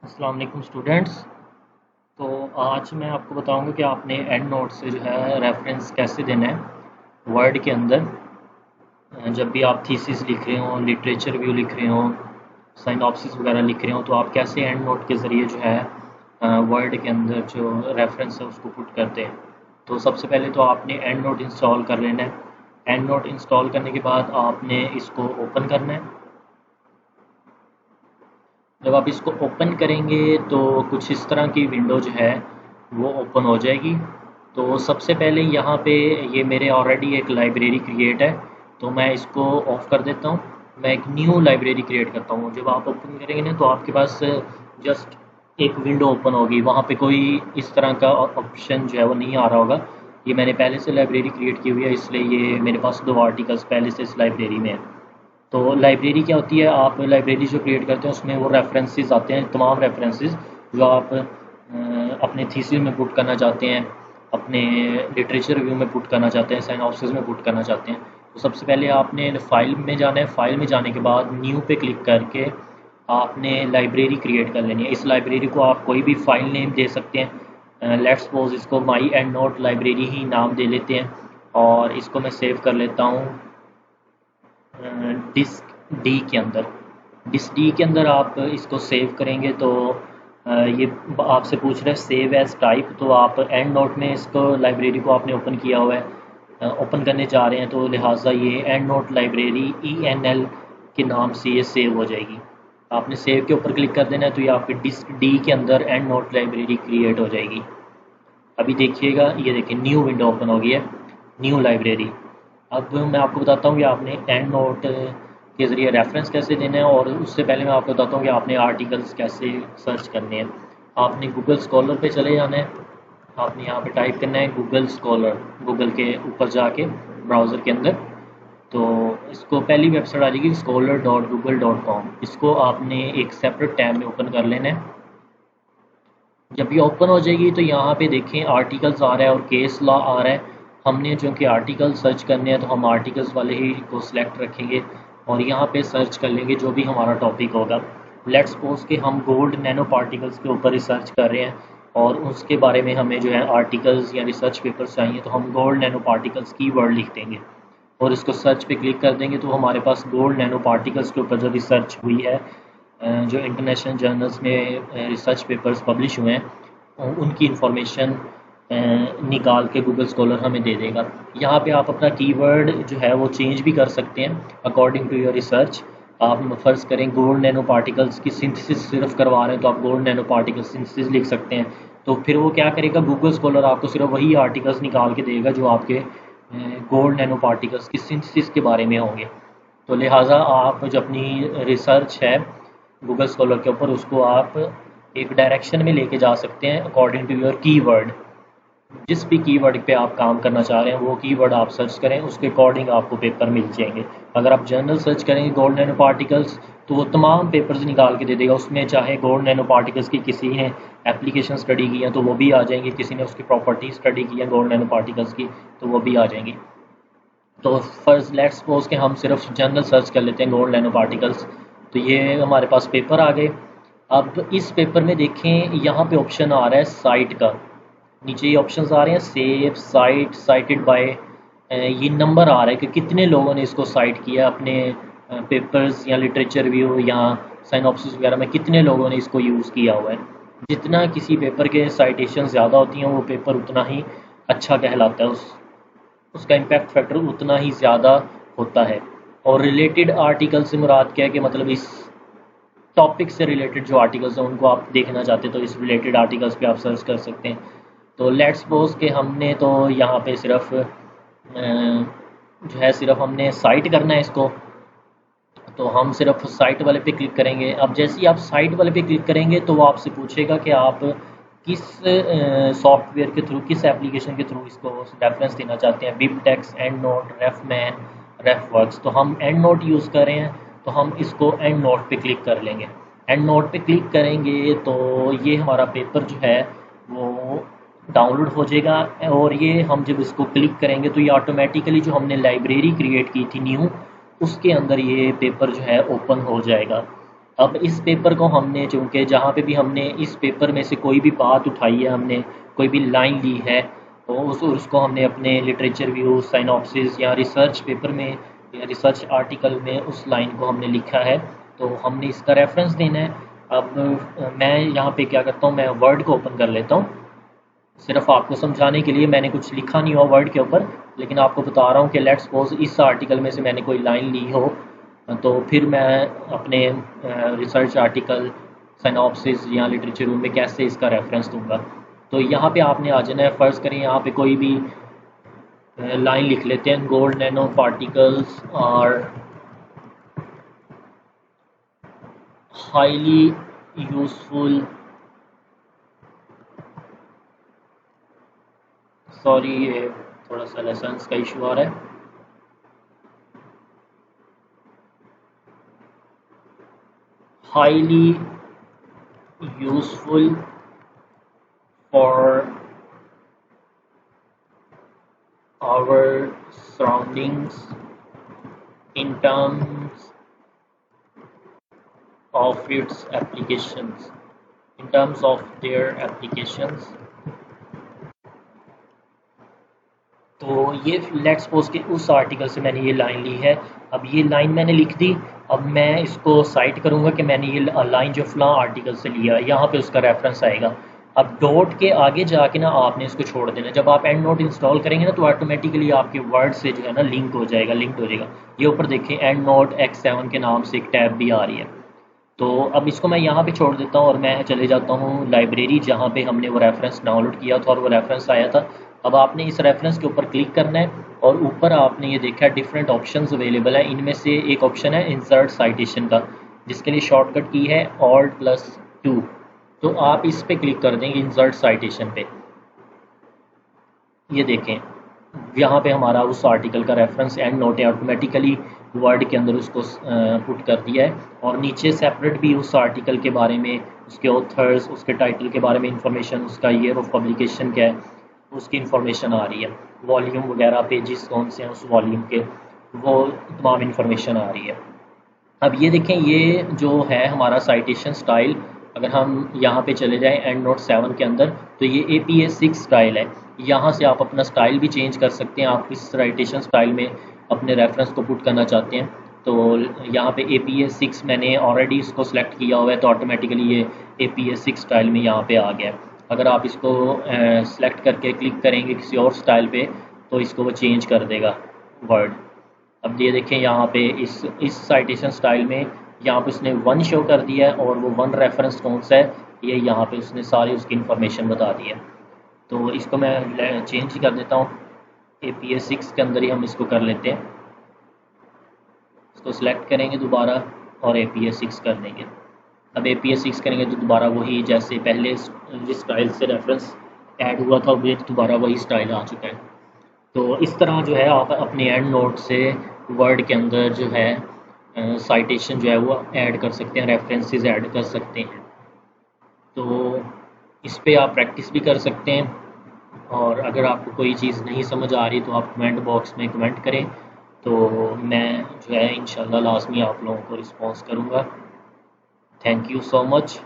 अस्सलाम वालेकुम स्टूडेंट्स। तो आज मैं आपको बताऊंगा कि आपने एंड नोट से जो है रेफरेंस कैसे देना है वर्ड के अंदर। जब भी आप थीसिस लिख रहे हो, लिटरेचर रिव्यू लिख रहे हो, साइनॉप्सिस वगैरह लिख रहे हो, तो आप कैसे एंड नोट के ज़रिए जो है वर्ड के अंदर जो रेफरेंस है उसको पुट करते हैं। तो सबसे पहले तो आपने एंड नोट इंस्टॉल कर लेना है। एंड नोट इंस्टॉल करने के बाद आपने इसको ओपन करना है। जब आप इसको ओपन करेंगे तो कुछ इस तरह की विंडो जो है वो ओपन हो जाएगी। तो सबसे पहले यहाँ पे ये मेरे ऑलरेडी एक लाइब्रेरी क्रिएट है, तो मैं इसको ऑफ़ कर देता हूँ। मैं एक न्यू लाइब्रेरी क्रिएट करता हूँ। जब आप ओपन करेंगे ना तो आपके पास जस्ट एक विंडो ओपन होगी, वहाँ पे कोई इस तरह का ऑप्शन जो है वो नहीं आ रहा होगा। ये मैंने पहले से लाइब्रेरी क्रिएट की हुई है, इसलिए ये मेरे पास 2 आर्टिकल्स पहले से इस लाइब्रेरी में है। तो लाइब्रेरी क्या होती है, आप लाइब्रेरी जो क्रिएट करते हैं उसमें वो रेफरेंसेस आते हैं, तमाम रेफरेंसेस जो आप अपने थीसिस में पुट करना चाहते हैं, अपने लिटरेचर रिव्यू में पुट करना चाहते हैं, साइनॉप्सिस में पुट करना चाहते हैं। तो सबसे पहले आपने फाइल में जाना है। फाइल में जाने के बाद न्यू पे क्लिक करके आपने लाइब्रेरी क्रिएट कर लेनी है। इस लाइब्रेरी को आप कोई भी फाइल नेम दे सकते हैं। लेट्स सपोज इसको माई एंड नोट लाइब्रेरी ही नाम दे लेते हैं, और इसको मैं सेव कर लेता हूँ डिस्क डी के अंदर। डिस्क डी के अंदर आप इसको सेव करेंगे तो ये आपसे पूछ रहा है सेव एज टाइप। तो आप एंड नोट में इसको लाइब्रेरी को आपने ओपन किया हुआ है, ओपन करने जा रहे हैं, तो लिहाजा ये एंड नोट लाइब्रेरी ENL के नाम से ये सेव हो जाएगी। आपने सेव के ऊपर क्लिक कर देना है तो ये आपकी डिस्क डी के अंदर एंड नोट लाइब्रेरी क्रिएट हो जाएगी। अभी देखिएगा, ये देखिए न्यू विंडो ओपन हो गई है, न्यू लाइब्रेरी। अब मैं आपको बताता हूँ कि आपने एंड नोट के ज़रिए रेफरेंस कैसे देना है, और उससे पहले मैं आपको बताता हूँ कि आपने आर्टिकल्स कैसे सर्च करने हैं। आपने गूगल स्कॉलर पे चले जाना है। आपने यहाँ पे टाइप करना है गूगल स्कॉलर, गूगल के ऊपर जाके ब्राउज़र के अंदर। तो इसको पहली वेबसाइट आ जाएगी scholar.google.com। इसको आपने एक सेपरेट टैब में ओपन कर लेना है। जब ये ओपन हो जाएगी तो यहाँ पे देखें आर्टिकल्स आ रहा है और केस लॉ आ रहा है। हमने जो कि आर्टिकल सर्च करने हैं तो हम आर्टिकल्स वाले ही को सिलेक्ट रखेंगे और यहाँ पे सर्च कर लेंगे जो भी हमारा टॉपिक होगा। लेट्स सपोज कि हम गोल्ड नैनो पार्टिकल्स के ऊपर रिसर्च कर रहे हैं और उसके बारे में हमें जो है आर्टिकल्स या रिसर्च पेपर्स चाहिए, तो हम गोल्ड नैनो पार्टिकल्स कीवर्ड लिख देंगे और इसको सर्च पे क्लिक कर देंगे। तो हमारे पास गोल्ड नैनो पार्टिकल्स के ऊपर जो रिसर्च हुई है, जो इंटरनेशनल जर्नल्स में रिसर्च पेपर्स पब्लिश हुए हैं, उनकी इंफॉर्मेशन निकाल के गूगल स्कॉलर हमें दे देगा। यहाँ पे आप अपना कीवर्ड जो है वो चेंज भी कर सकते हैं अकॉर्डिंग टू योर रिसर्च। आप फ़र्ज़ करें गोल्ड नैनो पार्टिकल्स की सिंथेसिस सिर्फ करवा रहे हैं तो आप गोल्ड नैनो पार्टिकल सिंथेसिस लिख सकते हैं। तो फिर वो क्या करेगा, गूगल स्कॉलर आपको सिर्फ वही आर्टिकल्स निकाल के देगा जो आपके गोल्ड नैनो पार्टिकल्स की सिंथेसिस के बारे में होंगे। तो लिहाजा आप जो अपनी रिसर्च है गूगल स्कॉलर के ऊपर, उसको आप एक डायरेक्शन में लेके जा सकते हैं अकॉर्डिंग टू योर कीवर्ड। जिस भी कीवर्ड पे आप काम करना चाह रहे हैं वो कीवर्ड आप सर्च करें, उसके अकॉर्डिंग आपको पेपर मिल जाएंगे। अगर आप जर्नल सर्च करेंगे गोल्ड नैनो पार्टिकल्स तो वो तमाम पेपर्स निकाल के दे देगा। उसमें चाहे गोल्ड नैनो पार्टिकल्स की किसी ने एप्लीकेशन स्टडी की है तो वो भी आ जाएंगी, किसी ने उसकी प्रॉपर्टी स्टडी की है गोल्ड नैनो पार्टिकल्स की तो वो भी आ जाएंगी। तो फर्स्ट लेट्स सपोज कि हम सिर्फ जनरल सर्च कर लेते हैं गोल्ड नैनो पार्टिकल्स, तो ये हमारे पास पेपर आ गए। अब इस पेपर में देखें यहाँ पे ऑप्शन आ रहा है साइट का, नीचे ये ऑप्शंस आ रहे हैं सेव, साइट, साइटेड बाय। ये नंबर आ रहा है कि कितने लोगों ने इसको साइट किया अपने पेपर्स या लिटरेचर रिव्यू या साइनॉप्सिस वगैरह में, कितने लोगों ने इसको यूज़ किया हुआ है। जितना किसी पेपर के साइटेशन ज़्यादा होती हैं वो पेपर उतना ही अच्छा कहलाता है, उसका इम्पैक्ट फैक्टर उतना ही ज़्यादा होता है। और रिलेटेड आर्टिकल से मुराद क्या है कि मतलब इस टॉपिक से रिलेटेड जो आर्टिकल्स हैं उनको आप देखना चाहते हैं तो इस रिलेटेड आर्टिकल्स पे आप सर्च कर सकते हैं। तो लेट्स सपोज कि हमने तो यहाँ पे सिर्फ जो है सिर्फ हमने साइट करना है इसको, तो हम सिर्फ साइट वाले पे क्लिक करेंगे। अब जैसे ही आप साइट वाले पे क्लिक करेंगे तो वो आपसे पूछेगा कि आप किस सॉफ्टवेयर के थ्रू, किस एप्लीकेशन के थ्रू इसको रेफरेंस देना चाहते हैं, बिबटेक्स, एंड नोट, रेफमैन, रेफवर्क्स। तो हम एंड नोट यूज़ कर रहे हैं तो हम इसको एंड नोट पे क्लिक कर लेंगे। एंड नोट पे क्लिक करेंगे तो ये हमारा पेपर जो है वो डाउनलोड हो जाएगा, और ये हम जब इसको क्लिक करेंगे तो ये ऑटोमेटिकली जो हमने लाइब्रेरी क्रिएट की थी न्यू, उसके अंदर ये पेपर जो है ओपन हो जाएगा। अब इस पेपर को हमने, चूँकि जहाँ पे भी हमने इस पेपर में से कोई भी बात उठाई है, हमने कोई भी लाइन ली है, तो उसको हमने अपने लिटरेचर व्यू, साइनॉप्सिस या रिसर्च पेपर में या रिसर्च आर्टिकल में उस लाइन को हमने लिखा है, तो हमने इसका रेफरेंस देना है। अब मैं यहाँ पे क्या करता हूँ, मैं वर्ड को ओपन कर लेता हूँ। सिर्फ आपको समझाने के लिए, मैंने कुछ लिखा नहीं हुआ वर्ड के ऊपर, लेकिन आपको बता रहा हूँ कि लेट्स सपोज इस आर्टिकल में से मैंने कोई लाइन ली हो, तो फिर मैं अपने रिसर्च आर्टिकल, सिनॉप्सिस या लिटरेचर रूम में कैसे इसका रेफरेंस दूंगा। तो यहाँ पे आपने आ जाना है, फ़र्ज़ करें यहाँ पे कोई भी लाइन लिख लेते हैं, गोल्ड नैनो पार्टिकल्स और हाईली यूजफुल, सॉरी ये थोड़ा सा लेसन्स का इशू आ रहा है। Highly useful for our surroundings in terms of its applications, in terms of their applications। तो ये लेट्स सपोज कि उस आर्टिकल से मैंने ये लाइन ली है। अब ये लाइन मैंने लिख दी, अब मैं इसको साइट करूँगा कि मैंने ये लाइन जो फलां आर्टिकल से लिया, यहाँ पे उसका रेफरेंस आएगा। अब डॉट के आगे जाके ना आपने इसको छोड़ देना। जब आप एंड नोट इंस्टॉल करेंगे ना, तो ऑटोमेटिकली आपके वर्ड से जो है ना लिंक हो जाएगा, लिंक्ड हो जाएगा। ये ऊपर देखिए एंड नोट X7 के नाम से एक टैब भी आ रही है। तो अब इसको मैं यहाँ पे छोड़ देता हूँ और मैं चले जाता हूँ लाइब्रेरी, जहाँ पे हमने वो रेफरेंस डाउनलोड किया था और वो रेफरेंस आया था। अब आपने इस रेफरेंस के ऊपर क्लिक करना है और ऊपर आपने ये देखा है डिफरेंट ऑप्शंस अवेलेबल है। इनमें से एक ऑप्शन है इंसर्ट साइटेशन का, जिसके लिए शॉर्टकट की है Alt+2। तो आप इस पे क्लिक कर देंगे इंसर्ट साइटेशन पे। ये देखें यहाँ पे हमारा उस आर्टिकल का रेफरेंस एंड नोट है, ऑटोमेटिकली वर्ड के अंदर उसको पुट कर दिया है। और नीचे सेपरेट भी उस आर्टिकल के बारे में, उसके ऑथर्स, उसके टाइटल के बारे में इंफॉर्मेशन, उसका ईयर ऑफ पब्लिकेशन क्या है, उसकी इंफॉर्मेशन आ रही है। वॉल्यूम वगैरह, पेजेस कौन से हैं उस वॉल्यूम के, वो तमाम इंफॉर्मेशन आ रही है। अब ये देखें, ये जो है हमारा साइटेशन स्टाइल, अगर हम यहाँ पे चले जाएं एंड नोट 7 के अंदर, तो ये APA6 स्टाइल है। यहाँ से आप अपना स्टाइल भी चेंज कर सकते हैं। आप इस साइटेशन स्टाइल में अपने रेफरेंस को पुट करना चाहते हैं, तो यहाँ पे APA6 मैंने ऑलरेडी इसको सिलेक्ट किया हुआ है, तो ऑटोमेटिकली ये APA6 स्टाइल में यहाँ पे आ गया। अगर आप इसको सेलेक्ट करके क्लिक करेंगे किसी और स्टाइल पे, तो इसको वो चेंज कर देगा वर्ड। अब ये देखें यहाँ पे इस साइटेशन स्टाइल में यहाँ पे उसने 1 शो कर दिया है, और वो 1 रेफरेंस कौन सा है, ये यहाँ पे उसने सारी उसकी इन्फॉर्मेशन बता दी है। तो इसको मैं चेंज ही कर देता हूँ, APA6 के अंदर ही हम इसको कर लेते हैं। इसको सिलेक्ट करेंगे दोबारा और APA6 कर देंगे। अब APA6 करेंगे तो दोबारा वही, जैसे पहले जिस स्टाइल से रेफरेंस ऐड हुआ था, वो दोबारा वही स्टाइल आ चुका है। तो इस तरह जो है आप अपने एंड नोट से वर्ड के अंदर जो है साइटेशन जो है वो ऐड कर सकते हैं, रेफरेंसेस ऐड कर सकते हैं। तो इस पे आप प्रैक्टिस भी कर सकते हैं, और अगर आपको कोई चीज़ नहीं समझ आ रही तो आप कमेंट बॉक्स में कमेंट करें, तो मैं जो है इंशाल्लाह लाजमी आप लोगों को रिस्पॉन्स करूँगा। Thank you so much.